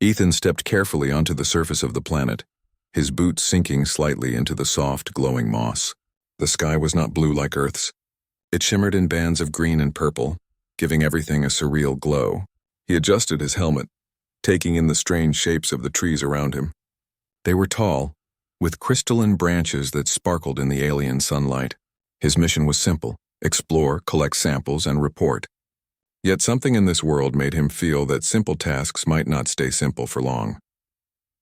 Ethan stepped carefully onto the surface of the planet, his boots sinking slightly into the soft, glowing moss. The sky was not blue like Earth's. It shimmered in bands of green and purple, giving everything a surreal glow. He adjusted his helmet, taking in the strange shapes of the trees around him. They were tall, with crystalline branches that sparkled in the alien sunlight. His mission was simple: explore, collect samples, and report. Yet something in this world made him feel that simple tasks might not stay simple for long.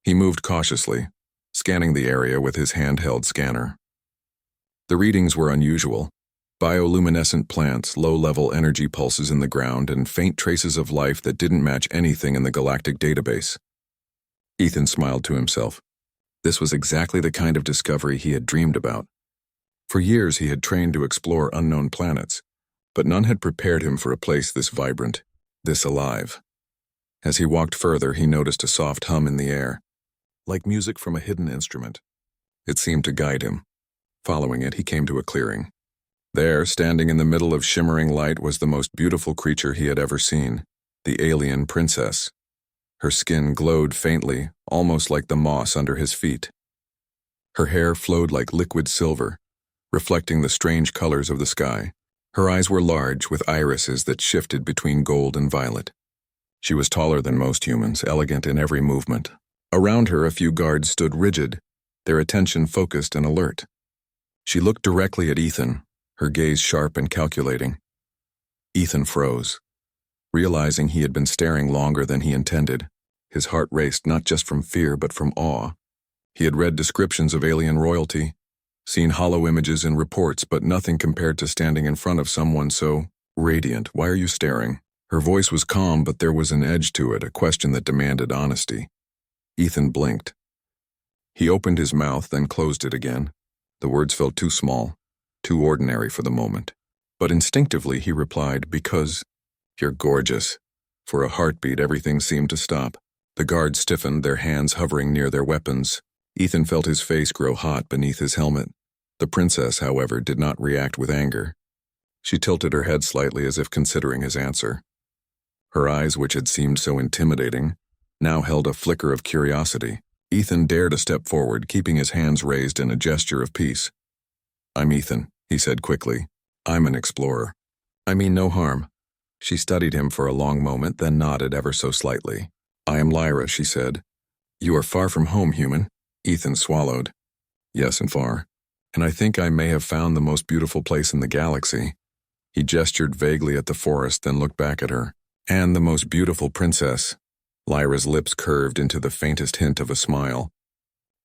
He moved cautiously, scanning the area with his handheld scanner. The readings were unusual: bioluminescent plants, low-level energy pulses in the ground, and faint traces of life that didn't match anything in the galactic database. Ethan smiled to himself. This was exactly the kind of discovery he had dreamed about. For years he had trained to explore unknown planets, but none had prepared him for a place this vibrant, this alive. As he walked further, he noticed a soft hum in the air, like music from a hidden instrument. It seemed to guide him. Following it, he came to a clearing. There, standing in the middle of shimmering light, was the most beautiful creature he had ever seen, the alien princess. Her skin glowed faintly, almost like the moss under his feet. Her hair flowed like liquid silver, reflecting the strange colors of the sky. Her eyes were large, with irises that shifted between gold and violet. She was taller than most humans, elegant in every movement. Around her, a few guards stood rigid, their attention focused and alert. She looked directly at Ethan, her gaze sharp and calculating. Ethan froze, realizing he had been staring longer than he intended. His heart raced not just from fear but from awe. He had read descriptions of alien royalty, seen hollow images in reports, but nothing compared to standing in front of someone so radiant. "Why are you staring?" Her voice was calm, but there was an edge to it, a question that demanded honesty. Ethan blinked. He opened his mouth, then closed it again. The words felt too small, too ordinary for the moment. But instinctively he replied, "Because you're gorgeous." For a heartbeat, everything seemed to stop. The guards stiffened, their hands hovering near their weapons. Ethan felt his face grow hot beneath his helmet. The princess, however, did not react with anger. She tilted her head slightly as if considering his answer. Her eyes, which had seemed so intimidating, now held a flicker of curiosity. Ethan dared a step forward, keeping his hands raised in a gesture of peace. "I'm Ethan," he said quickly. "I'm an explorer. I mean no harm." She studied him for a long moment, then nodded ever so slightly. "I am Lyra," she said. "You are far from home, human." Ethan swallowed. "Yes, and far. And I think I may have found the most beautiful place in the galaxy." He gestured vaguely at the forest, then looked back at her. "And the most beautiful princess." Lyra's lips curved into the faintest hint of a smile.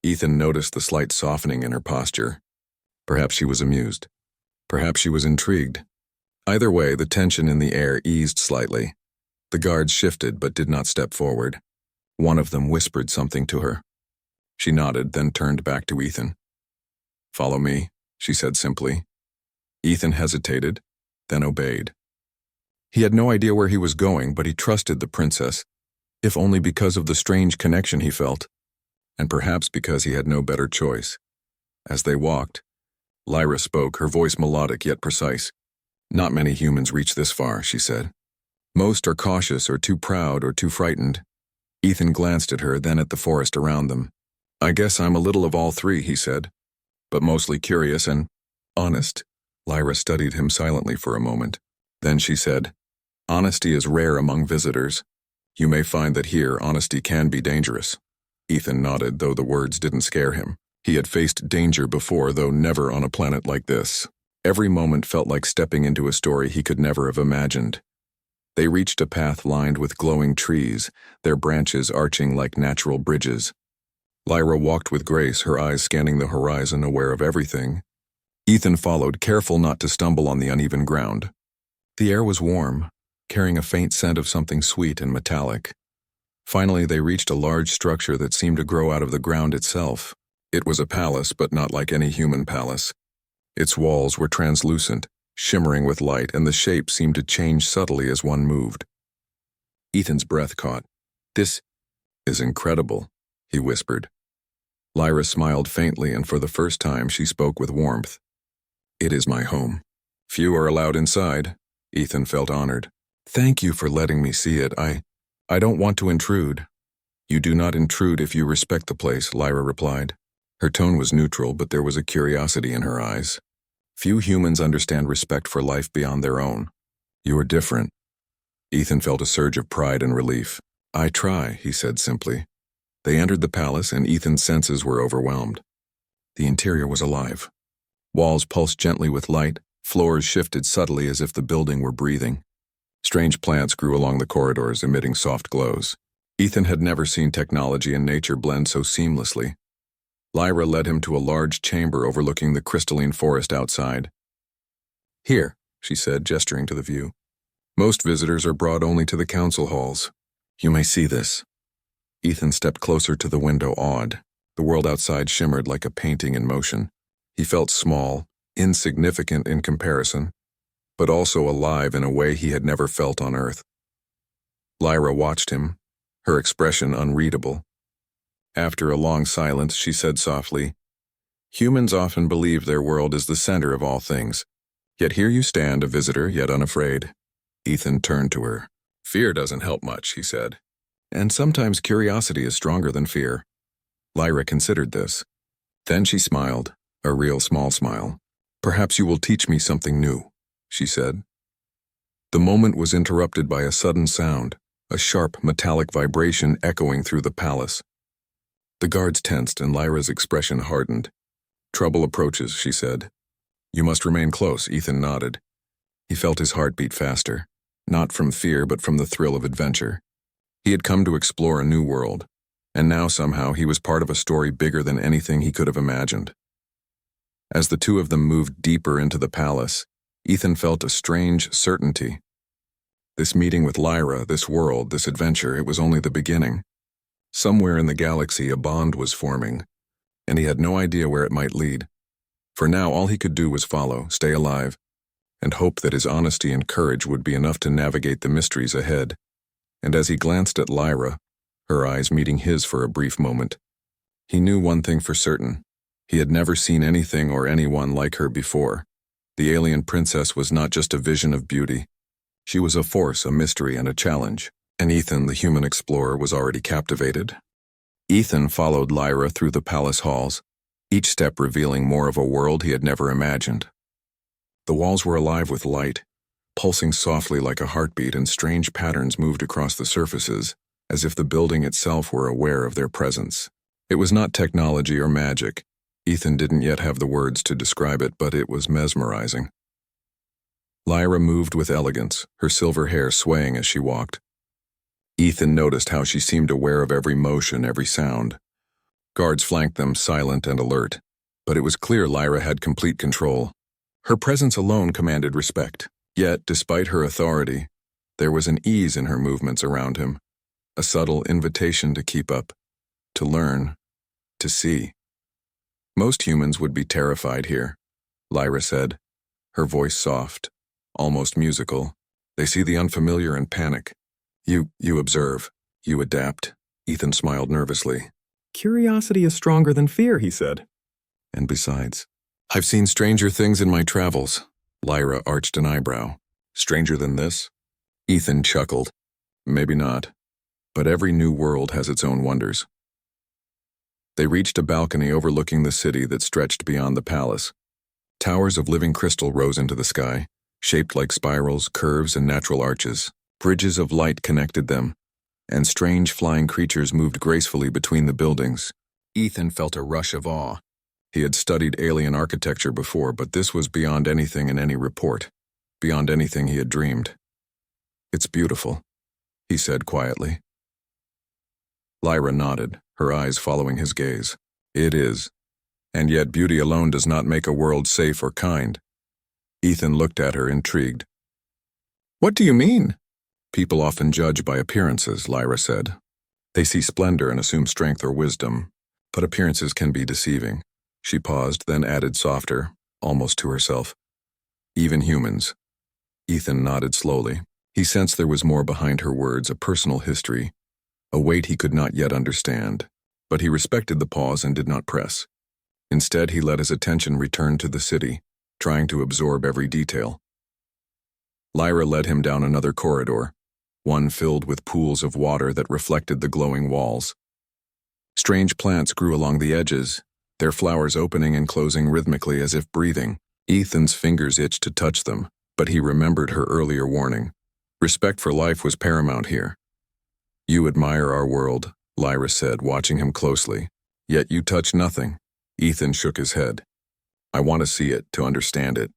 Ethan noticed the slight softening in her posture. Perhaps she was amused. Perhaps she was intrigued. Either way, the tension in the air eased slightly. The guards shifted but did not step forward. One of them whispered something to her. She nodded, then turned back to Ethan. "Follow me," she said simply. Ethan hesitated, then obeyed. He had no idea where he was going, but he trusted the princess, if only because of the strange connection he felt, and perhaps because he had no better choice. As they walked, Lyra spoke, her voice melodic yet precise. "Not many humans reach this far," she said. "Most are cautious or too proud or too frightened." Ethan glanced at her, then at the forest around them. "I guess I'm a little of all three," he said, "but mostly curious and honest." Lyra studied him silently for a moment. Then she said, "Honesty is rare among visitors. You may find that here honesty can be dangerous." Ethan nodded, though the words didn't scare him. He had faced danger before, though never on a planet like this. Every moment felt like stepping into a story he could never have imagined. They reached a path lined with glowing trees, their branches arching like natural bridges. Lyra walked with grace, her eyes scanning the horizon, aware of everything. Ethan followed, careful not to stumble on the uneven ground. The air was warm, carrying a faint scent of something sweet and metallic. Finally, they reached a large structure that seemed to grow out of the ground itself. It was a palace, but not like any human palace. Its walls were translucent, shimmering with light, and the shape seemed to change subtly as one moved. Ethan's breath caught. "This is incredible," he whispered. Lyra smiled faintly, and for the first time she spoke with warmth. "It is my home. Few are allowed inside." Ethan felt honored. "Thank you for letting me see it. I don't want to intrude." You do not intrude if you respect the place, Lyra replied. Her tone was neutral, but there was a curiosity in her eyes. Few humans understand respect for life beyond their own. You are different. Ethan felt a surge of pride and relief. I try, he said simply. They entered the palace, and Ethan's senses were overwhelmed. The interior was alive. Walls pulsed gently with light, floors shifted subtly as if the building were breathing. Strange plants grew along the corridors, emitting soft glows. Ethan had never seen technology and nature blend so seamlessly. Lyra led him to a large chamber overlooking the crystalline forest outside. Here, she said, gesturing to the view. Most visitors are brought only to the council halls. You may see this. Ethan stepped closer to the window, awed. The world outside shimmered like a painting in motion. He felt small, insignificant in comparison, but also alive in a way he had never felt on Earth. Lyra watched him, her expression unreadable. After a long silence, she said softly, Humans often believe their world is the center of all things. Yet here you stand, a visitor, yet unafraid. Ethan turned to her. Fear doesn't help much, he said. And sometimes curiosity is stronger than fear. Lyra considered this. Then she smiled, a real small smile. Perhaps you will teach me something new, she said. The moment was interrupted by a sudden sound, a sharp metallic vibration echoing through the palace. The guards tensed and Lyra's expression hardened. Trouble approaches, she said. You must remain close, Ethan nodded. He felt his heart beat faster, not from fear but from the thrill of adventure. He had come to explore a new world, and now somehow he was part of a story bigger than anything he could have imagined. As the two of them moved deeper into the palace, Ethan felt a strange certainty. This meeting with Lyra, this world, this adventure, it was only the beginning. Somewhere in the galaxy a bond was forming, and he had no idea where it might lead. For now all he could do was follow, stay alive, and hope that his honesty and courage would be enough to navigate the mysteries ahead. And as he glanced at Lyra, her eyes meeting his for a brief moment, he knew one thing for certain. He had never seen anything or anyone like her before. The alien princess was not just a vision of beauty. She was a force, a mystery, and a challenge. And Ethan, the human explorer, was already captivated. Ethan followed Lyra through the palace halls, each step revealing more of a world he had never imagined. The walls were alive with light, pulsing softly like a heartbeat, and strange patterns moved across the surfaces, as if the building itself were aware of their presence. It was not technology or magic. Ethan didn't yet have the words to describe it, but it was mesmerizing. Lyra moved with elegance, her silver hair swaying as she walked. Ethan noticed how she seemed aware of every motion, every sound. Guards flanked them, silent and alert, but it was clear Lyra had complete control. Her presence alone commanded respect. Yet, despite her authority, there was an ease in her movements around him, a subtle invitation to keep up, to learn, to see. Most humans would be terrified here, Lyra said, her voice soft, almost musical. They see the unfamiliar and panic. You observe, you adapt. Ethan smiled nervously. Curiosity is stronger than fear, he said. And besides, I've seen stranger things in my travels. Lyra arched an eyebrow. Stranger than this? Ethan chuckled. Maybe not, but every new world has its own wonders. They reached a balcony overlooking the city that stretched beyond the palace. Towers of living crystal rose into the sky, shaped like spirals, curves, and natural arches. Bridges of light connected them, and strange flying creatures moved gracefully between the buildings. Ethan felt a rush of awe. He had studied alien architecture before, but this was beyond anything in any report, beyond anything he had dreamed. It's beautiful, he said quietly. Lyra nodded, her eyes following his gaze. It is, and yet beauty alone does not make a world safe or kind. Ethan looked at her, intrigued. What do you mean? People often judge by appearances, Lyra said. They see splendor and assume strength or wisdom, but appearances can be deceiving. She paused, then added softer, almost to herself. Even humans. Ethan nodded slowly. He sensed there was more behind her words, a personal history, a weight he could not yet understand, but he respected the pause and did not press. Instead, he let his attention return to the city, trying to absorb every detail. Lyra led him down another corridor. one filled with pools of water that reflected the glowing walls. Strange plants grew along the edges, their flowers opening and closing rhythmically as if breathing. Ethan's fingers itched to touch them, but he remembered her earlier warning. Respect for life was paramount here. You admire our world, Lyra said, watching him closely. Yet you touch nothing. Ethan shook his head. I want to see it, to understand it.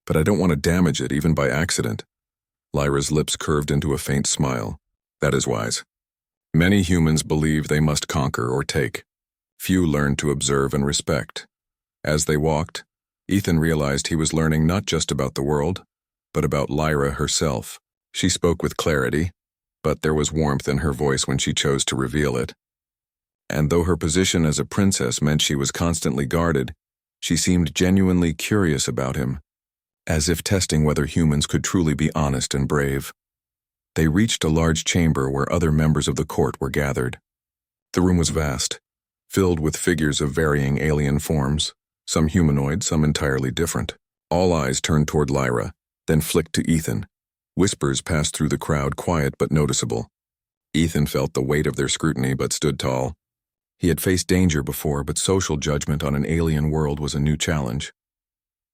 But I don't want to damage it, even by accident. Lyra's lips curved into a faint smile. That is wise. Many humans believe they must conquer or take. Few learn to observe and respect. As they walked, Ethan realized he was learning not just about the world, but about Lyra herself. She spoke with clarity, but there was warmth in her voice when she chose to reveal it. And though her position as a princess meant she was constantly guarded, she seemed genuinely curious about him, as if testing whether humans could truly be honest and brave. They reached a large chamber where other members of the court were gathered. The room was vast, filled with figures of varying alien forms, some humanoid, some entirely different. All eyes turned toward Lyra, then flicked to Ethan. Whispers passed through the crowd, quiet but noticeable. Ethan felt the weight of their scrutiny but stood tall. He had faced danger before, but social judgment on an alien world was a new challenge.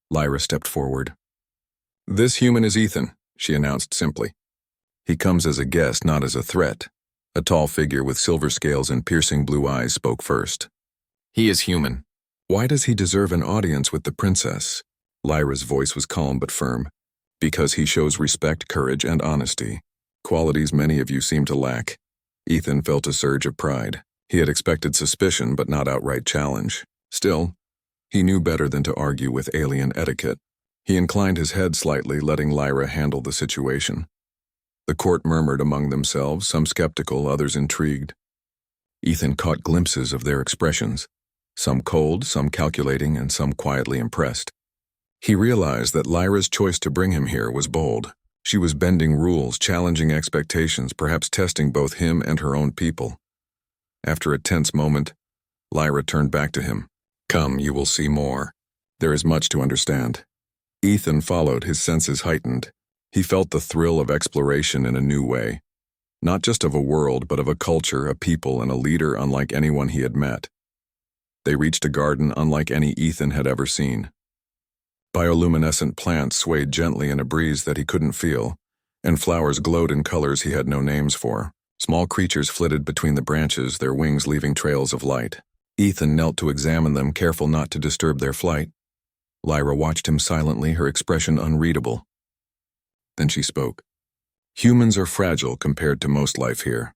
Lyra stepped forward. This human is Ethan, she announced simply. He comes as a guest, not as a threat. A tall figure with silver scales and piercing blue eyes spoke first. He is human. Why does he deserve an audience with the princess? Lyra's voice was calm but firm. Because he shows respect, courage, and honesty. Qualities many of you seem to lack. Ethan felt a surge of pride. He had expected suspicion but not outright challenge. Still, he knew better than to argue with alien etiquette. He inclined his head slightly, letting Lyra handle the situation. The court murmured among themselves, some skeptical, others intrigued. Ethan caught glimpses of their expressions, some cold, some calculating, and some quietly impressed. He realized that Lyra's choice to bring him here was bold. She was bending rules, challenging expectations, perhaps testing both him and her own people. After a tense moment, Lyra turned back to him. Come, you will see more. There is much to understand. Ethan followed, his senses heightened. He felt the thrill of exploration in a new way. Not just of a world, but of a culture, a people, and a leader unlike anyone he had met. They reached a garden unlike any Ethan had ever seen. Bioluminescent plants swayed gently in a breeze that he couldn't feel, and flowers glowed in colors he had no names for. Small creatures flitted between the branches, their wings leaving trails of light. Ethan knelt to examine them, careful not to disturb their flight. Lyra watched him silently, her expression unreadable. Then she spoke. Humans are fragile compared to most life here.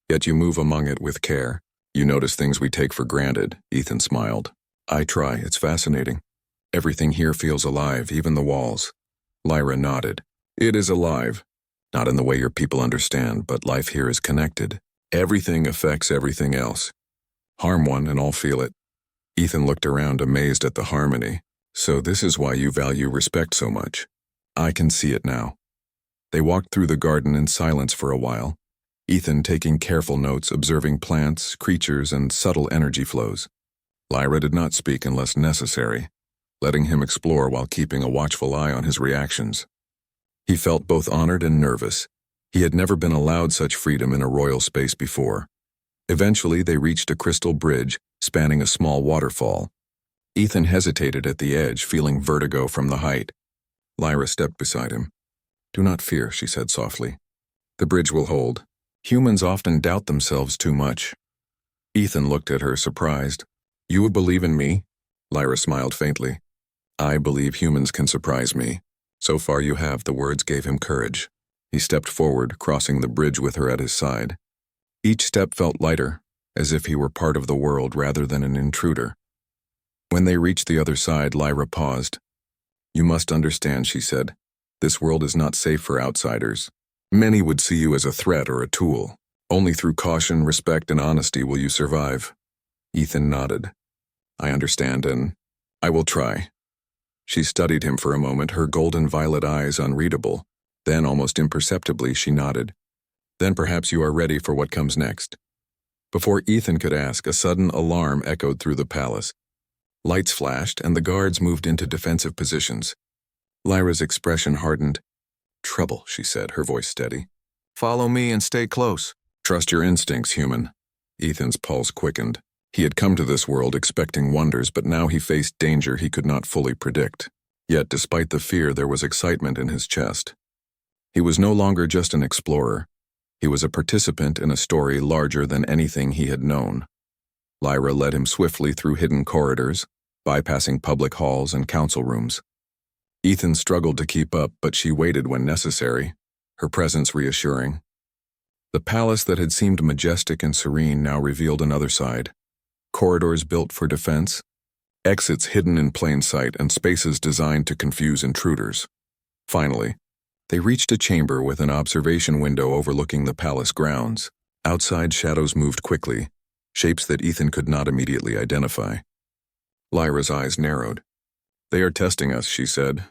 Yet you move among it with care. You notice things we take for granted, Ethan smiled. I try, it's fascinating. Everything here feels alive, even the walls. Lyra nodded. It is alive. Not in the way your people understand, but life here is connected. Everything affects everything else. Harm one and all feel it. Ethan looked around, amazed at the harmony. So this is why you value respect so much. I can see it now. They walked through the garden in silence for a while, Ethan taking careful notes, observing plants, creatures, and subtle energy flows. Lyra did not speak unless necessary, letting him explore while keeping a watchful eye on his reactions. He felt both honored and nervous. He had never been allowed such freedom in a royal space before. Eventually, they reached a crystal bridge spanning a small waterfall. Ethan hesitated at the edge, feeling vertigo from the height. Lyra stepped beside him. Do not fear, she said softly. The bridge will hold. Humans often doubt themselves too much. Ethan looked at her, surprised. You would believe in me? Lyra smiled faintly. I believe humans can surprise me. So far you have, the words gave him courage. He stepped forward, crossing the bridge with her at his side. Each step felt lighter, as if he were part of the world rather than an intruder. When they reached the other side, Lyra paused. You must understand, she said. This world is not safe for outsiders. Many would see you as a threat or a tool. Only through caution, respect, and honesty will you survive. Ethan nodded. I understand, and I will try. She studied him for a moment, her golden violet eyes unreadable. Then, almost imperceptibly, she nodded. Then perhaps you are ready for what comes next. Before Ethan could ask, a sudden alarm echoed through the palace. Lights flashed, and the guards moved into defensive positions. Lyra's expression hardened. Trouble, she said, her voice steady. Follow me and stay close. Trust your instincts, human. Ethan's pulse quickened. He had come to this world expecting wonders, but now he faced danger he could not fully predict. Yet, despite the fear, there was excitement in his chest. He was no longer just an explorer. He was a participant in a story larger than anything he had known. Lyra led him swiftly through hidden corridors, bypassing public halls and council rooms. Ethan struggled to keep up, but she waited when necessary, her presence reassuring. The palace that had seemed majestic and serene now revealed another side. Corridors built for defense, exits hidden in plain sight, and spaces designed to confuse intruders. Finally, they reached a chamber with an observation window overlooking the palace grounds. Outside, shadows moved quickly, shapes that Ethan could not immediately identify. Lyra's eyes narrowed. "They are testing us," she said.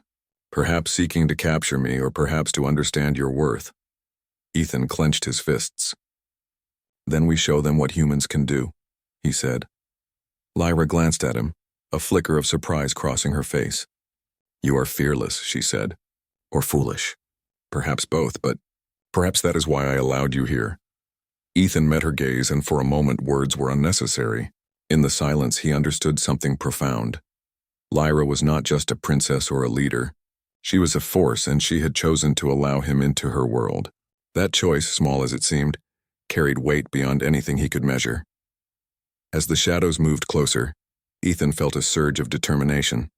"Perhaps seeking to capture me, or perhaps to understand your worth." Ethan clenched his fists. "Then we show them what humans can do," he said. Lyra glanced at him, a flicker of surprise crossing her face. "You are fearless," she said. "Or foolish. Perhaps both, but perhaps that is why I allowed you here." Ethan met her gaze, and for a moment words were unnecessary. In the silence, he understood something profound. Lyra was not just a princess or a leader. She was a force, and she had chosen to allow him into her world. That choice, small as it seemed, carried weight beyond anything he could measure. As the shadows moved closer, Ethan felt a surge of determination.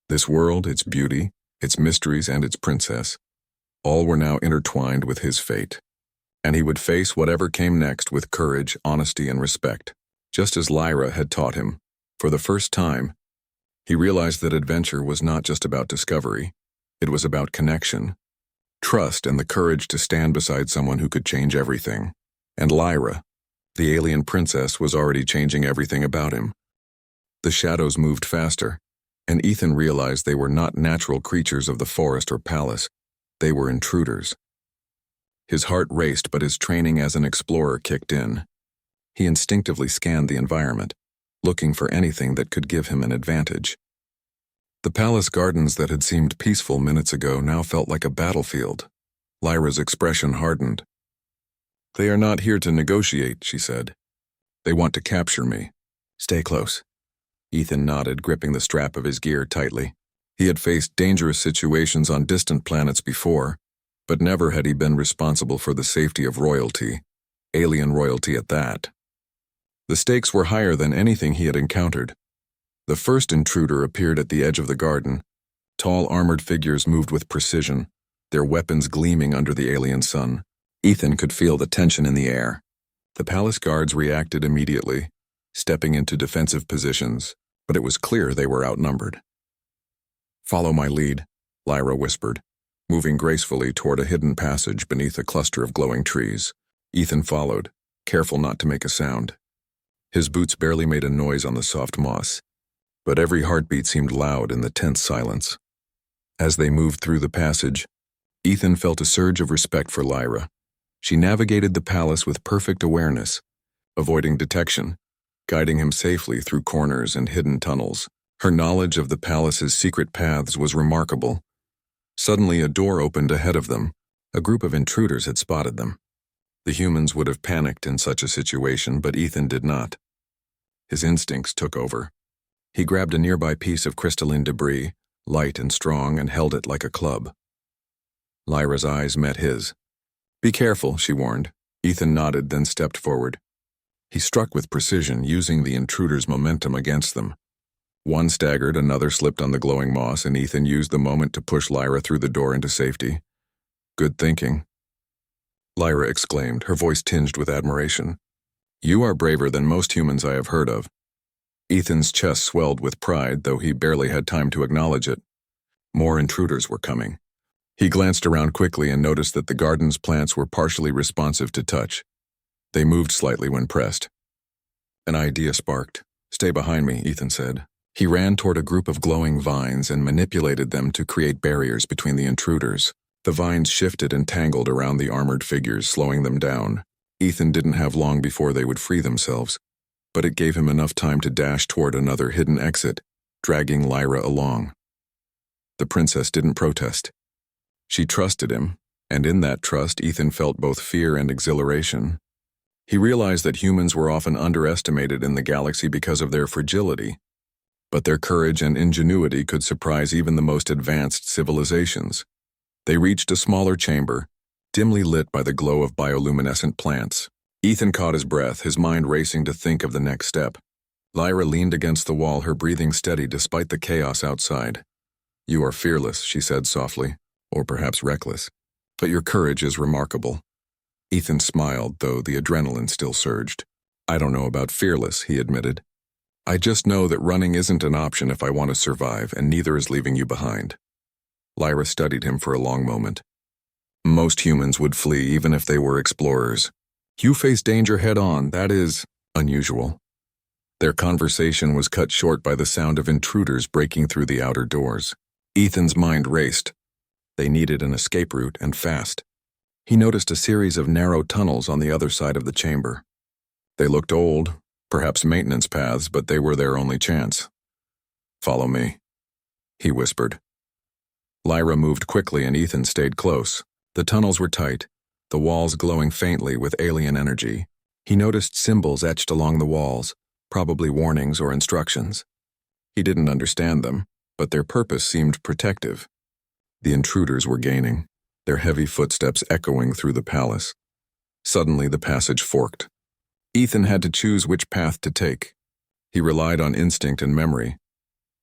This world, its beauty, its mysteries, and its princess, all were now intertwined with his fate. And he would face whatever came next with courage, honesty, and respect, just as Lyra had taught him. For the first time, he realized that adventure was not just about discovery. It was about connection, trust, and the courage to stand beside someone who could change everything. And Lyra, the alien princess, was already changing everything about him. The shadows moved faster, and Ethan realized they were not natural creatures of the forest or palace. They were intruders. His heart raced, but his training as an explorer kicked in. He instinctively scanned the environment, looking for anything that could give him an advantage. The palace gardens that had seemed peaceful minutes ago now felt like a battlefield. Lyra's expression hardened. "They are not here to negotiate," she said. "They want to capture me. Stay close." Ethan nodded, gripping the strap of his gear tightly. He had faced dangerous situations on distant planets before, but never had he been responsible for the safety of royalty, alien royalty at that. The stakes were higher than anything he had encountered. The first intruder appeared at the edge of the garden. Tall armored figures moved with precision, their weapons gleaming under the alien sun. Ethan could feel the tension in the air. The palace guards reacted immediately, stepping into defensive positions, but it was clear they were outnumbered. "Follow my lead," Lyra whispered, moving gracefully toward a hidden passage beneath a cluster of glowing trees. Ethan followed, careful not to make a sound. His boots barely made a noise on the soft moss, but every heartbeat seemed loud in the tense silence. As they moved through the passage, Ethan felt a surge of respect for Lyra. She navigated the palace with perfect awareness, avoiding detection, guiding him safely through corners and hidden tunnels. Her knowledge of the palace's secret paths was remarkable. Suddenly, a door opened ahead of them. A group of intruders had spotted them. The humans would have panicked in such a situation, but Ethan did not. His instincts took over. He grabbed a nearby piece of crystalline debris, light and strong, and held it like a club. Lyra's eyes met his. "Be careful," she warned. Ethan nodded, then stepped forward. He struck with precision, using the intruders' momentum against them. One staggered, another slipped on the glowing moss, and Ethan used the moment to push Lyra through the door into safety. "Good thinking," Lyra exclaimed, her voice tinged with admiration. "You are braver than most humans I have heard of." Ethan's chest swelled with pride, though he barely had time to acknowledge it. More intruders were coming. He glanced around quickly and noticed that the garden's plants were partially responsive to touch. They moved slightly when pressed. An idea sparked. "Stay behind me," Ethan said. He ran toward a group of glowing vines and manipulated them to create barriers between the intruders. The vines shifted and tangled around the armored figures, slowing them down. Ethan didn't have long before they would free themselves, but it gave him enough time to dash toward another hidden exit, dragging Lyra along. The princess didn't protest. She trusted him, And in that trust, Ethan felt both fear and exhilaration. He realized that humans were often underestimated in the galaxy because of their fragility, but their courage and ingenuity could surprise even the most advanced civilizations. They reached a smaller chamber, dimly lit by the glow of bioluminescent plants. Ethan caught his breath, his mind racing to think of the next step. Lyra leaned against the wall, her breathing steady despite the chaos outside. "You are fearless," she said softly, "or perhaps reckless. But your courage is remarkable." Ethan smiled, though the adrenaline still surged. "I don't know about fearless," he admitted. "I just know that running isn't an option if I want to survive, and neither is leaving you behind." Lyra studied him for a long moment. "Most humans would flee even if they were explorers. You face danger head-on, that is unusual." Their conversation was cut short by the sound of intruders breaking through the outer doors. Ethan's mind raced. They needed an escape route, and fast. He noticed a series of narrow tunnels on the other side of the chamber. They looked old, perhaps maintenance paths, but they were their only chance. "Follow me," he whispered. Lyra moved quickly and Ethan stayed close. The tunnels were tight, the walls glowing faintly with alien energy. He noticed symbols etched along the walls, probably warnings or instructions. He didn't understand them, but their purpose seemed protective. The intruders were gaining, their heavy footsteps echoing through the palace. Suddenly the passage forked. Ethan had to choose which path to take. He relied on instinct and memory,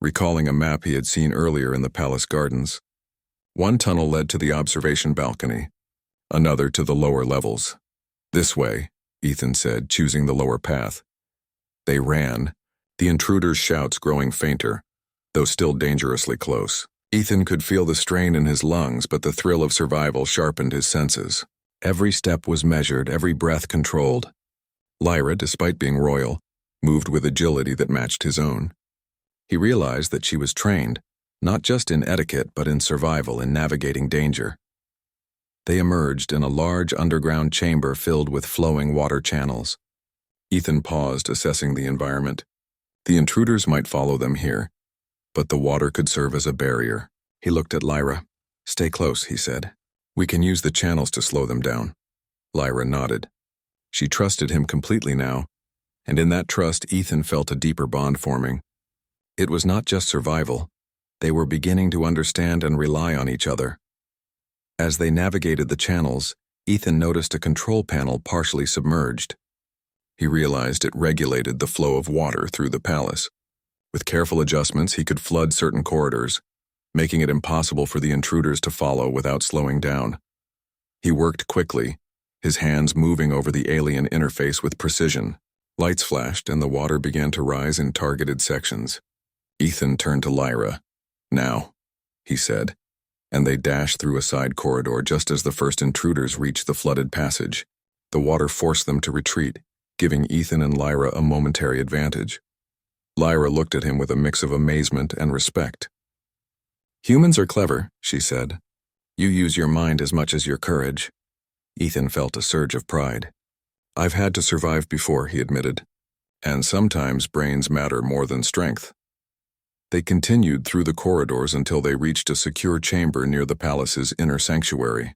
recalling a map he had seen earlier in the palace gardens. One tunnel led to the observation balcony, another to the lower levels. "This way," Ethan said, choosing the lower path. They ran, the intruders' shouts growing fainter, though still dangerously close. Ethan could feel the strain in his lungs, but the thrill of survival sharpened his senses. Every step was measured, every breath controlled. Lyra, despite being royal, moved with agility that matched his own. He realized that she was trained, not just in etiquette, but in survival, in navigating danger. They emerged in a large underground chamber filled with flowing water channels. Ethan paused, assessing the environment. The intruders might follow them here, but the water could serve as a barrier. He looked at Lyra. "Stay close," he said. "We can use the channels to slow them down." Lyra nodded. She trusted him completely now, and in that trust Ethan felt a deeper bond forming. It was not just survival. They were beginning to understand and rely on each other. As they navigated the channels, Ethan noticed a control panel partially submerged. He realized it regulated the flow of water through the palace. With careful adjustments, he could flood certain corridors, making it impossible for the intruders to follow without slowing down. He worked quickly, his hands moving over the alien interface with precision. Lights flashed and the water began to rise in targeted sections. Ethan turned to Lyra. "Now," he said, and they dashed through a side corridor just as the first intruders reached the flooded passage. The water forced them to retreat, giving Ethan and Lyra a momentary advantage. Lyra looked at him with a mix of amazement and respect. "Humans are clever," she said. "You use your mind as much as your courage." Ethan felt a surge of pride. "I've had to survive before," he admitted, "and sometimes brains matter more than strength." They continued through the corridors until they reached a secure chamber near the palace's inner sanctuary.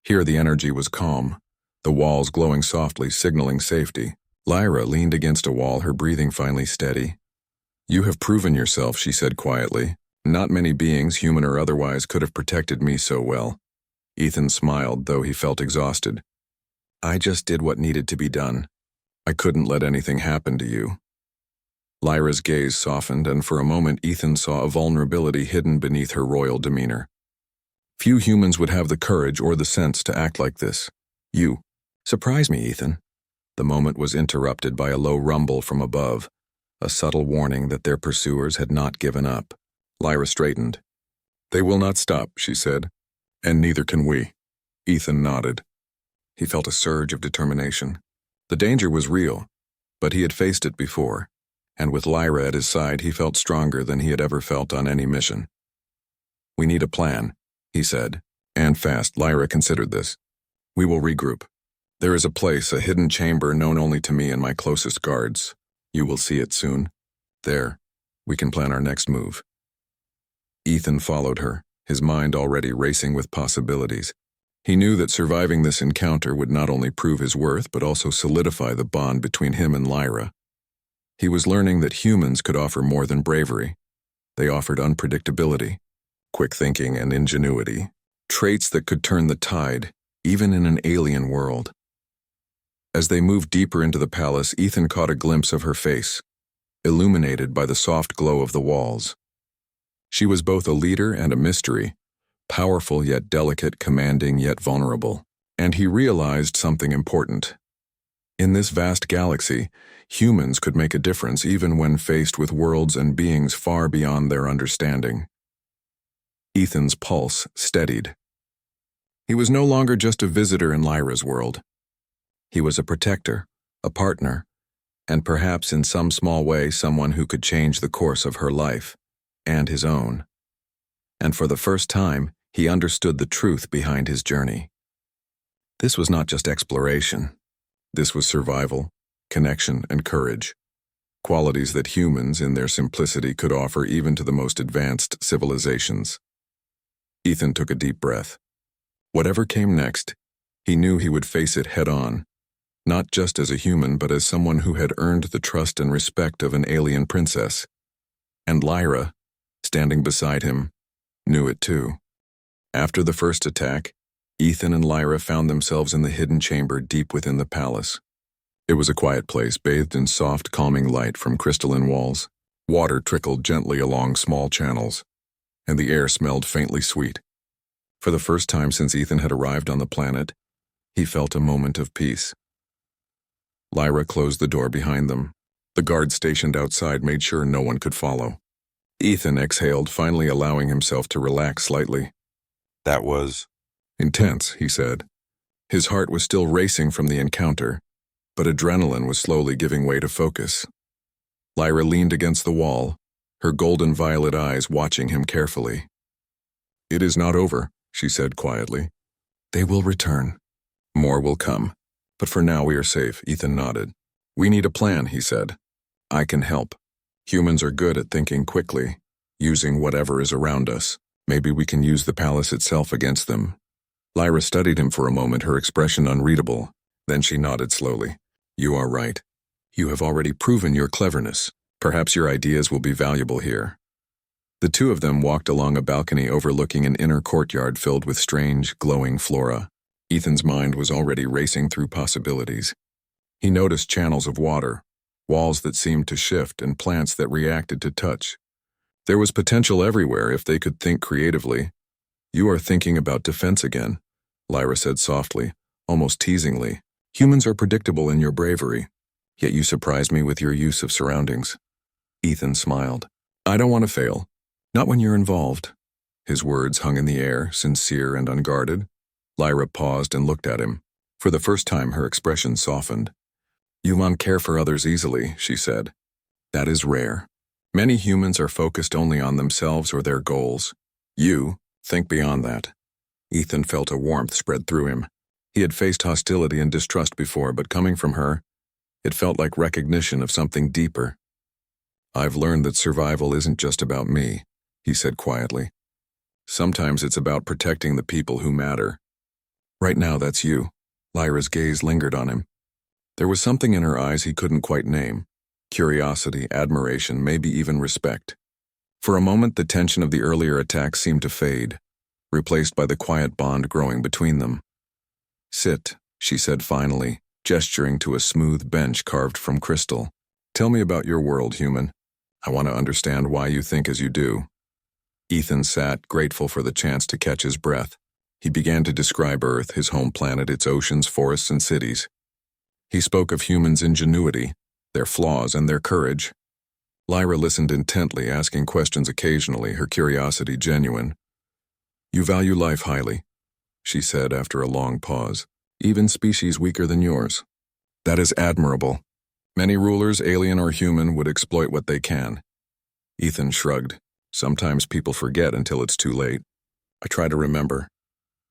Here the energy was calm, the walls glowing softly, signaling safety. Lyra leaned against a wall, her breathing finally steady. "You have proven yourself," she said quietly. "Not many beings, human or otherwise, could have protected me so well." Ethan smiled, though he felt exhausted. "I just did what needed to be done. I couldn't let anything happen to you." Lyra's gaze softened, and for a moment Ethan saw a vulnerability hidden beneath her royal demeanor. Few humans would have the courage or the sense to act like this. "You surprise me, Ethan." The moment was interrupted by a low rumble from above, a subtle warning that their pursuers had not given up. Lyra straightened. "They will not stop," she said, "and neither can we." Ethan nodded. He felt a surge of determination. The danger was real, but he had faced it before, and with Lyra at his side he felt stronger than he had ever felt on any mission. "We need a plan," he said, and fast. Lyra considered this. "We will regroup. There is a place, a hidden chamber known only to me and my closest guards. You will see it soon. There, we can plan our next move." Ethan followed her, his mind already racing with possibilities. He knew that surviving this encounter would not only prove his worth but also solidify the bond between him and Lyra. He was learning that humans could offer more than bravery. They offered unpredictability, quick thinking, and ingenuity, traits that could turn the tide, even in an alien world. As they moved deeper into the palace, Ethan caught a glimpse of her face, illuminated by the soft glow of the walls. She was both a leader and a mystery, powerful yet delicate, commanding yet vulnerable. And he realized something important. In this vast galaxy, humans could make a difference even when faced with worlds and beings far beyond their understanding. Ethan's pulse steadied. He was no longer just a visitor in Lyra's world. He was a protector, a partner, and perhaps in some small way someone who could change the course of her life, and his own. And for the first time, he understood the truth behind his journey. This was not just exploration. This was survival, connection, and courage, qualities that humans in their simplicity could offer even to the most advanced civilizations. Ethan took a deep breath. Whatever came next, he knew he would face it head-on, not just as a human but as someone who had earned the trust and respect of an alien princess. And Lyra, standing beside him, knew it too. After the first attack, Ethan and Lyra found themselves in the hidden chamber deep within the palace. It was a quiet place, bathed in soft, calming light from crystalline walls. Water trickled gently along small channels, and the air smelled faintly sweet. For the first time since Ethan had arrived on the planet, he felt a moment of peace. Lyra closed the door behind them. The guard stationed outside made sure no one could follow. Ethan exhaled, finally allowing himself to relax slightly. That was intense, he said. His heart was still racing from the encounter, but adrenaline was slowly giving way to focus. Lyra leaned against the wall, her golden violet eyes watching him carefully. "It is not over," she said quietly. "They will return. More will come. But for now we are safe," Ethan nodded. "We need a plan," he said. "I can help. Humans are good at thinking quickly, using whatever is around us. Maybe we can use the palace itself against them." Lyra studied him for a moment, her expression unreadable. Then she nodded slowly. "You are right. You have already proven your cleverness. Perhaps your ideas will be valuable here." The two of them walked along a balcony overlooking an inner courtyard filled with strange, glowing flora. Ethan's mind was already racing through possibilities. He noticed channels of water, walls that seemed to shift, and plants that reacted to touch. There was potential everywhere if they could think creatively. "You are thinking about defense again," Lyra said softly, almost teasingly. "Humans are predictable in your bravery, yet you surprised me with your use of surroundings." Ethan smiled. "I don't want to fail. Not when you're involved." His words hung in the air, sincere and unguarded. Lyra paused and looked at him. For the first time, her expression softened. "You won't care for others easily," she said. "That is rare. Many humans are focused only on themselves or their goals. You think beyond that." Ethan felt a warmth spread through him. He had faced hostility and distrust before, but coming from her, it felt like recognition of something deeper. "I've learned that survival isn't just about me," he said quietly. "Sometimes it's about protecting the people who matter. Right now, that's you." Lyra's gaze lingered on him. There was something in her eyes he couldn't quite name. Curiosity, admiration, maybe even respect. For a moment, the tension of the earlier attack seemed to fade, replaced by the quiet bond growing between them. "Sit," she said finally, gesturing to a smooth bench carved from crystal. "Tell me about your world, human. I want to understand why you think as you do." Ethan sat, grateful for the chance to catch his breath. He began to describe Earth, his home planet, its oceans, forests, and cities. He spoke of humans' ingenuity, their flaws, and their courage. Lyra listened intently, asking questions occasionally, her curiosity genuine. "You value life highly," she said after a long pause. "Even species weaker than yours. That is admirable. Many rulers, alien or human, would exploit what they can." Ethan shrugged. "Sometimes people forget until it's too late. I try to remember."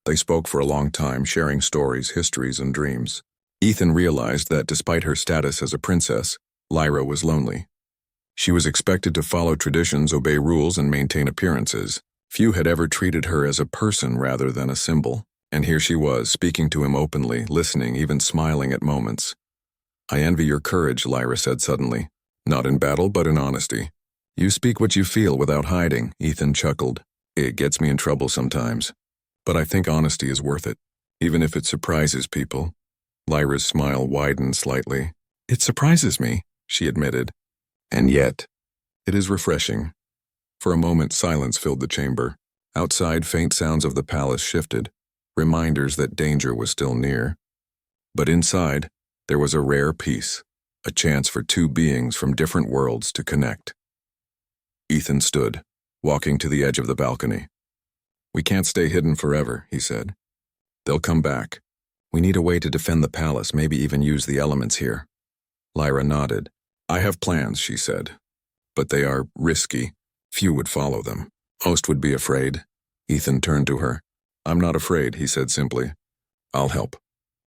They spoke for a long time, sharing stories, histories, and dreams. Ethan realized that despite her status as a princess, Lyra was lonely. She was expected to follow traditions, obey rules, and maintain appearances. Few had ever treated her as a person rather than a symbol. And here she was, speaking to him openly, listening, even smiling at moments. "I envy your courage," Lyra said suddenly. "Not in battle, but in honesty. You speak what you feel without hiding," Ethan chuckled. "It gets me in trouble sometimes. But I think honesty is worth it, even if it surprises people." Lyra's smile widened slightly. "It surprises me," she admitted. "And yet, it is refreshing." For a moment, silence filled the chamber. Outside, faint sounds of the palace shifted, reminders that danger was still near. But inside, there was a rare peace, a chance for two beings from different worlds to connect. Ethan stood, walking to the edge of the balcony. "We can't stay hidden forever," he said. "They'll come back. We need a way to defend the palace, maybe even use the elements here." Lyra nodded. "I have plans," she said. "But they are risky. Few would follow them. Most would be afraid." Ethan turned to her. "I'm not afraid," he said simply. "I'll help."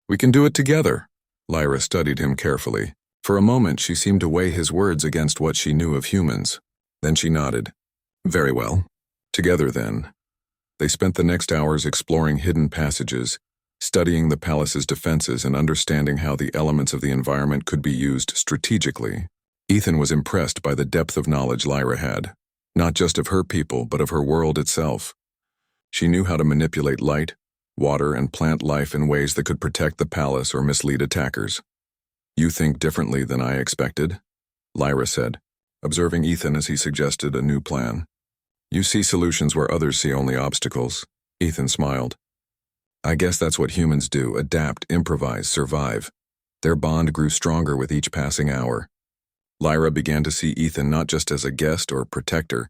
"We can do it together." Lyra studied him carefully. For a moment, she seemed to weigh his words against what she knew of humans. Then she nodded. "Very well. Together, then." They spent the next hours exploring hidden passages, studying the palace's defenses and understanding how the elements of the environment could be used strategically. Ethan was impressed by the depth of knowledge Lyra had, not just of her people, but of her world itself. She knew how to manipulate light, water, and plant life in ways that could protect the palace or mislead attackers. "You think differently than I expected," Lyra said, observing Ethan as he suggested a new plan. "You see solutions where others see only obstacles." Ethan smiled. "I guess that's what humans do, adapt, improvise, survive." Their bond grew stronger with each passing hour. Lyra began to see Ethan not just as a guest or protector,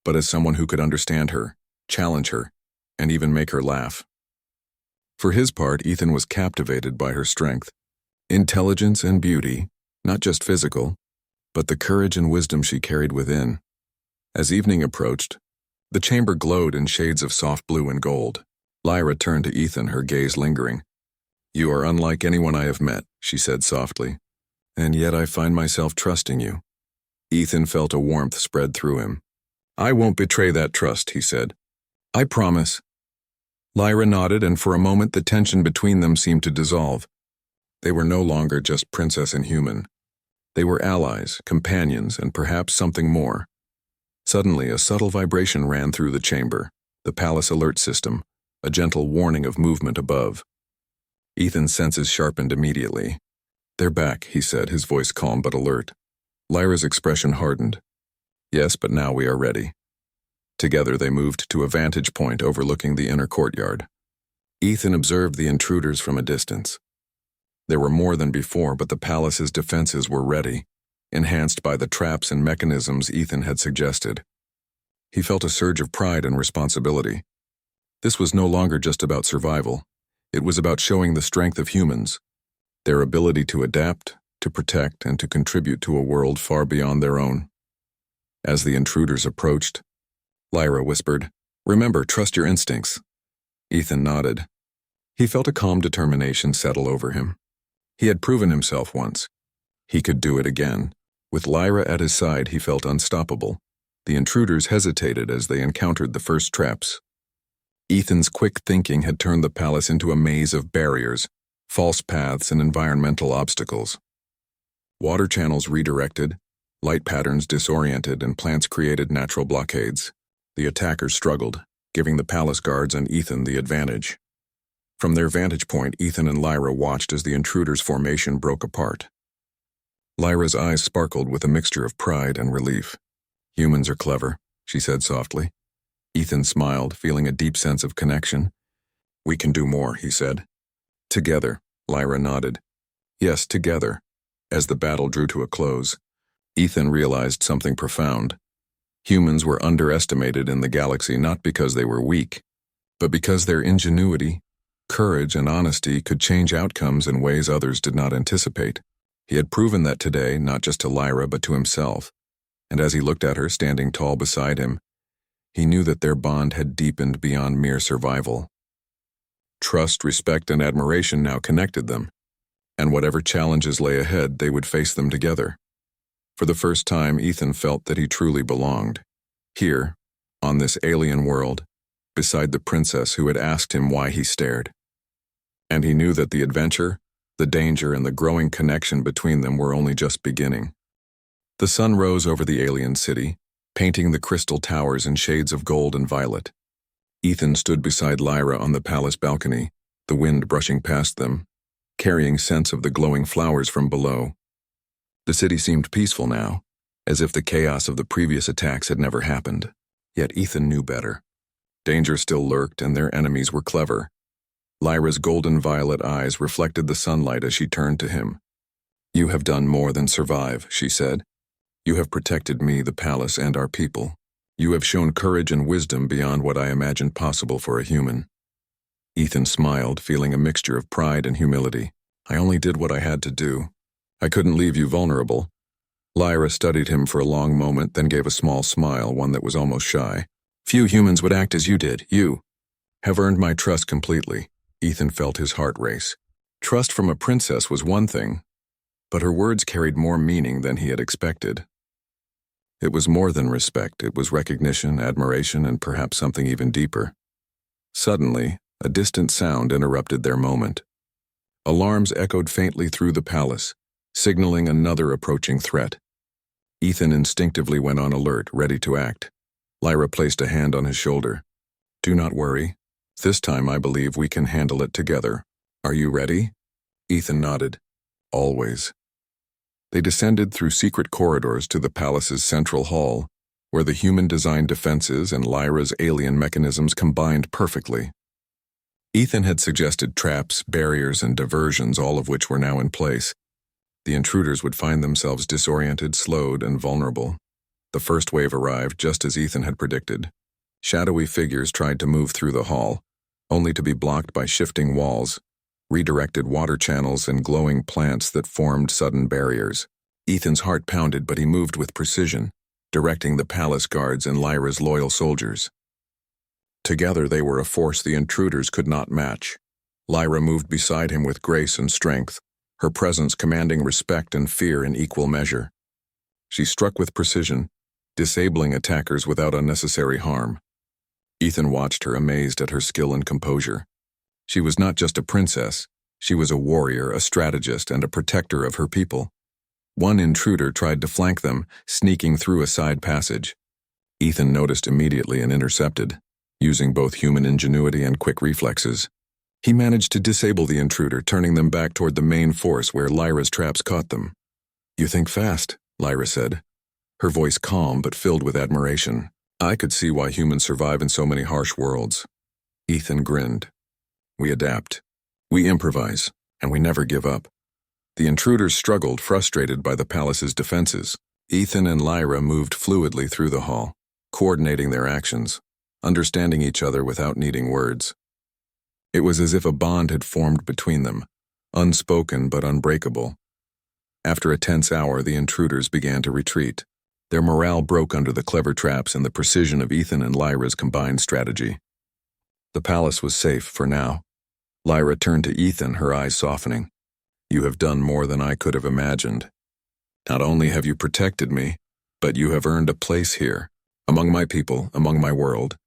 but as someone who could understand her, challenge her, and even make her laugh. For his part, Ethan was captivated by her strength, intelligence and beauty, not just physical, but the courage and wisdom she carried within. As evening approached, the chamber glowed in shades of soft blue and gold. Lyra turned to Ethan, her gaze lingering. "You are unlike anyone I have met," she said softly, "and yet I find myself trusting you." Ethan felt a warmth spread through him. "I won't betray that trust," he said. "I promise." Lyra nodded, and for a moment the tension between them seemed to dissolve. They were no longer just princess and human. They were allies, companions, and perhaps something more. Suddenly, a subtle vibration ran through the chamber, the palace alert system, a gentle warning of movement above. Ethan's senses sharpened immediately. "They're back," he said, his voice calm but alert. Lyra's expression hardened. "Yes, but now we are ready." Together they moved to a vantage point overlooking the inner courtyard. Ethan observed the intruders from a distance. There were more than before, but the palace's defenses were ready, enhanced by the traps and mechanisms Ethan had suggested. He felt a surge of pride and responsibility. This was no longer just about survival. It was about showing the strength of humans, their ability to adapt, to protect, and to contribute to a world far beyond their own. As the intruders approached, Lyra whispered, "Remember, trust your instincts." Ethan nodded. He felt a calm determination settle over him. He had proven himself once. He could do it again. With Lyra at his side, he felt unstoppable. The intruders hesitated as they encountered the first traps. Ethan's quick thinking had turned the palace into a maze of barriers, false paths, and environmental obstacles. Water channels redirected, light patterns disoriented, and plants created natural blockades. The attackers struggled, giving the palace guards and Ethan the advantage. From their vantage point, Ethan and Lyra watched as the intruders' formation broke apart. Lyra's eyes sparkled with a mixture of pride and relief. "Humans are clever," she said softly. Ethan smiled, feeling a deep sense of connection. "We can do more," he said. "Together," Lyra nodded. "Yes, together." As the battle drew to a close, Ethan realized something profound. Humans were underestimated in the galaxy not because they were weak, but because their ingenuity, courage, and honesty could change outcomes in ways others did not anticipate. He had proven that today, not just to Lyra but to himself, and as he looked at her standing tall beside him, he knew that their bond had deepened beyond mere survival. Trust, respect, and admiration now connected them, and whatever challenges lay ahead, they would face them together. For the first time, Ethan felt that he truly belonged. Here, on this alien world, beside the princess who had asked him why he stared. And he knew that the adventure, the danger, and the growing connection between them were only just beginning. The sun rose over the alien city, painting the crystal towers in shades of gold and violet. Ethan stood beside Lyra on the palace balcony, the wind brushing past them, carrying scents of the glowing flowers from below. The city seemed peaceful now, as if the chaos of the previous attacks had never happened. Yet Ethan knew better. Danger still lurked, and their enemies were clever. Lyra's golden violet eyes reflected the sunlight as she turned to him. "You have done more than survive," she said. "You have protected me, the palace, and our people. You have shown courage and wisdom beyond what I imagined possible for a human." Ethan smiled, feeling a mixture of pride and humility. "I only did what I had to do. I couldn't leave you vulnerable." Lyra studied him for a long moment, then gave a small smile, one that was almost shy. "Few humans would act as you did. You have earned my trust completely." Ethan felt his heart race. Trust from a princess was one thing, but her words carried more meaning than he had expected. It was more than respect. It was recognition, admiration, and perhaps something even deeper. Suddenly, a distant sound interrupted their moment. Alarms echoed faintly through the palace, signaling another approaching threat. Ethan instinctively went on alert, ready to act. Lyra placed a hand on his shoulder. "Do not worry. This time I believe we can handle it together. Are you ready?" Ethan nodded. "Always." They descended through secret corridors to the palace's central hall, where the human-designed defenses and Lyra's alien mechanisms combined perfectly. Ethan had suggested traps, barriers, and diversions, all of which were now in place. The intruders would find themselves disoriented, slowed, and vulnerable. The first wave arrived just as Ethan had predicted. Shadowy figures tried to move through the hall, only to be blocked by shifting walls, redirected water channels, and glowing plants that formed sudden barriers. Ethan's heart pounded, but he moved with precision, directing the palace guards and Lyra's loyal soldiers. Together they were a force the intruders could not match. Lyra moved beside him with grace and strength, her presence commanding respect and fear in equal measure. She struck with precision, disabling attackers without unnecessary harm. Ethan watched her, amazed at her skill and composure. She was not just a princess, she was a warrior, a strategist, and a protector of her people. One intruder tried to flank them, sneaking through a side passage. Ethan noticed immediately and intercepted, using both human ingenuity and quick reflexes. He managed to disable the intruder, turning them back toward the main force where Lyra's traps caught them. "You think fast," Lyra said, her voice calm but filled with admiration. "I could see why humans survive in so many harsh worlds." Ethan grinned. "We adapt. We improvise, and we never give up." The intruders struggled, frustrated by the palace's defenses. Ethan and Lyra moved fluidly through the hall, coordinating their actions, understanding each other without needing words. It was as if a bond had formed between them, unspoken but unbreakable. After a tense hour, the intruders began to retreat. Their morale broke under the clever traps and the precision of Ethan and Lyra's combined strategy. The palace was safe for now. Lyra turned to Ethan, her eyes softening. "You have done more than I could have imagined. Not only have you protected me, but you have earned a place here, among my people, among my world,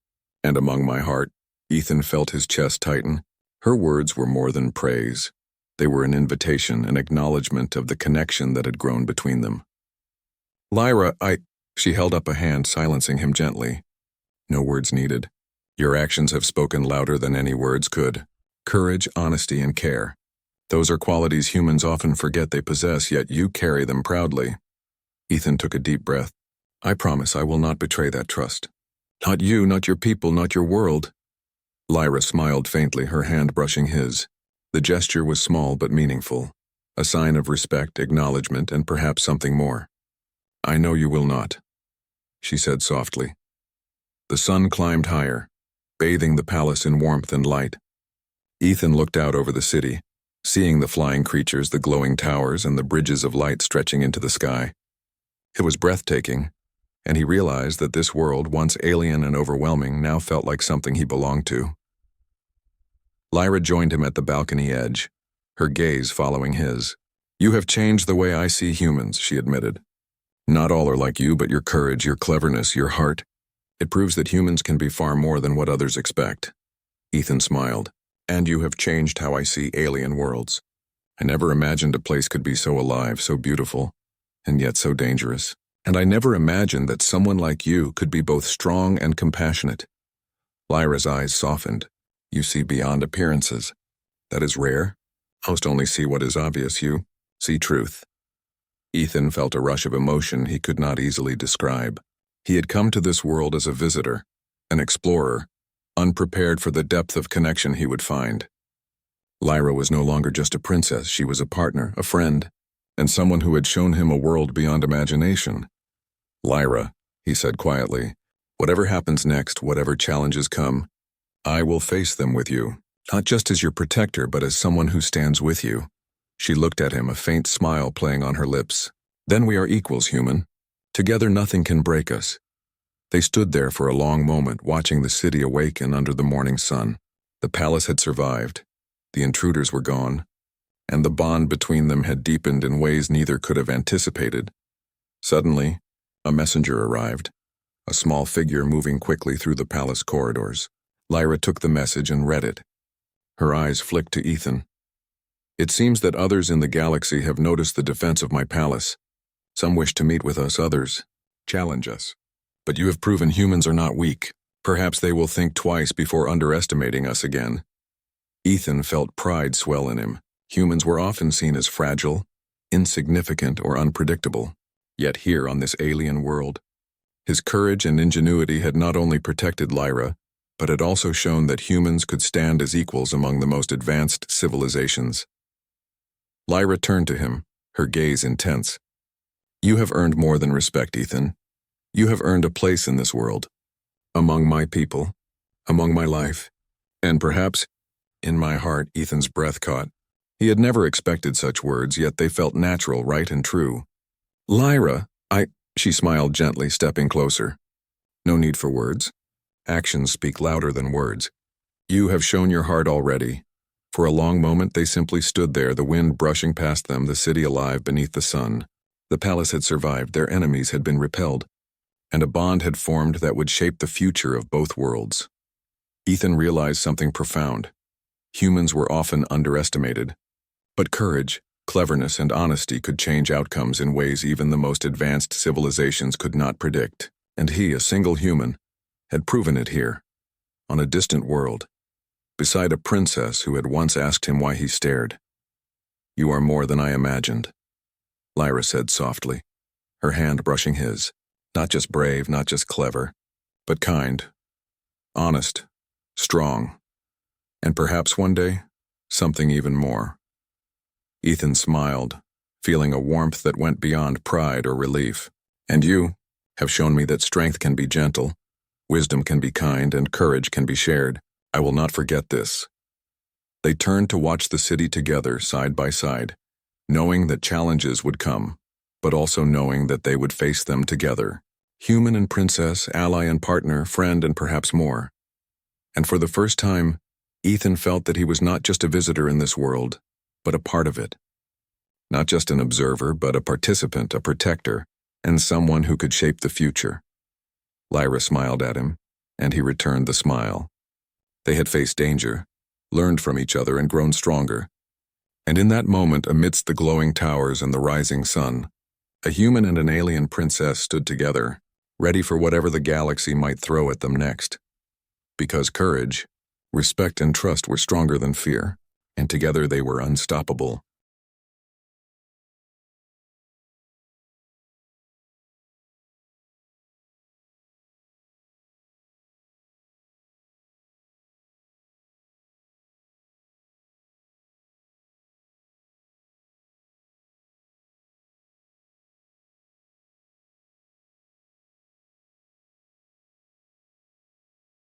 and among my heart." Ethan felt his chest tighten. Her words were more than praise. They were an invitation, an acknowledgement of the connection that had grown between them. "Lyra, She held up a hand, silencing him gently. "No words needed. Your actions have spoken louder than any words could. Courage, honesty, and care. Those are qualities humans often forget they possess, yet you carry them proudly." Ethan took a deep breath. "I promise I will not betray that trust. Not you, not your people, not your world." Lyra smiled faintly, her hand brushing his. The gesture was small but meaningful, a sign of respect, acknowledgement, and perhaps something more. "I know you will not," she said softly. The sun climbed higher, bathing the palace in warmth and light. Ethan looked out over the city, seeing the flying creatures, the glowing towers, and the bridges of light stretching into the sky. It was breathtaking, and he realized that this world, once alien and overwhelming, now felt like something he belonged to. Lyra joined him at the balcony edge, her gaze following his. "You have changed the way I see humans," she admitted. "Not all are like you, but your courage, your cleverness, your heart. It proves that humans can be far more than what others expect." Ethan smiled. And you have changed how I see alien worlds. I never imagined a place could be so alive, so beautiful, and yet so dangerous. And I never imagined that someone like you could be both strong and compassionate. Lyra's eyes softened. You see beyond appearances. That is rare. Most only see what is obvious. You see truth. Ethan felt a rush of emotion he could not easily describe. He had come to this world as a visitor, an explorer, unprepared for the depth of connection he would find. Lyra was no longer just a princess, she was a partner, a friend, and someone who had shown him a world beyond imagination. Lyra, he said quietly, whatever happens next, whatever challenges come, I will face them with you, not just as your protector, but as someone who stands with you. She looked at him, a faint smile playing on her lips. Then we are equals, human. Together nothing can break us. They stood there for a long moment, watching the city awaken under the morning sun. The palace had survived. The intruders were gone, and the bond between them had deepened in ways neither could have anticipated. Suddenly, a messenger arrived, a small figure moving quickly through the palace corridors. Lyra took the message and read it. Her eyes flicked to Ethan. It seems that others in the galaxy have noticed the defense of my palace. Some wish to meet with us, others challenge us. But you have proven humans are not weak. Perhaps they will think twice before underestimating us again. Ethan felt pride swell in him. Humans were often seen as fragile, insignificant, or unpredictable. Yet here on this alien world, his courage and ingenuity had not only protected Lyra, but had also shown that humans could stand as equals among the most advanced civilizations. Lyra turned to him, her gaze intense. You have earned more than respect, Ethan. You have earned a place in this world, among my people, among my life, and perhaps in my heart. Ethan's breath caught. He had never expected such words, yet they felt natural, right, and true. Lyra, she smiled gently, stepping closer. No need for words. Actions speak louder than words. You have shown your heart already. For a long moment they simply stood there, the wind brushing past them, the city alive beneath the sun. The palace had survived, their enemies had been repelled, and a bond had formed that would shape the future of both worlds. Ethan realized something profound. Humans were often underestimated, but courage, cleverness, and honesty could change outcomes in ways even the most advanced civilizations could not predict. And he, a single human, had proven it here, on a distant world, beside a princess who had once asked him why he stared. You are more than I imagined, Lyra said softly, her hand brushing his. Not just brave, not just clever, but kind, honest, strong, and perhaps one day, something even more. Ethan smiled, feeling a warmth that went beyond pride or relief. And you have shown me that strength can be gentle, wisdom can be kind, and courage can be shared. I will not forget this. They turned to watch the city together, side by side, knowing that challenges would come, but also knowing that they would face them together. Human and princess, ally and partner, friend, and perhaps more. And for the first time, Ethan felt that he was not just a visitor in this world, but a part of it. Not just an observer, but a participant, a protector, and someone who could shape the future. Lyra smiled at him, and he returned the smile. They had faced danger, learned from each other, and grown stronger. And in that moment, amidst the glowing towers and the rising sun, a human and an alien princess stood together, ready for whatever the galaxy might throw at them next. Because courage, respect, and trust were stronger than fear, and together they were unstoppable.